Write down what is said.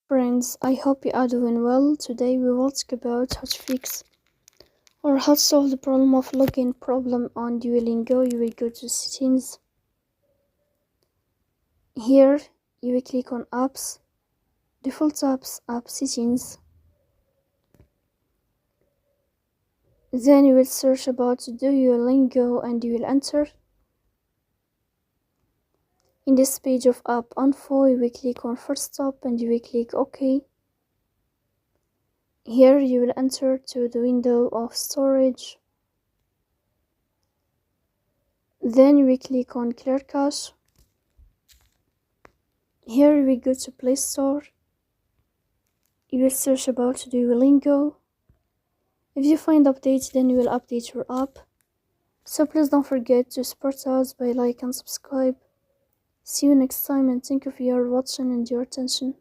Friends, I hope you are doing well. Today we will talk about how to fix or how to solve the problem of login problem on Duolingo. You will go to settings. Here you will click on apps, default apps, app settings. Then you will search about Duolingo and you will enter. In this page of app info, you will click on first stop and you will click OK. Here you will enter to the window of storage. Then you will click on clear cache. Here we go to Play Store. You will search about Duolingo. If you find updates, then you will update your app. So please don't forget to support us by like and subscribe. See you next time and thank you for your watching and your attention.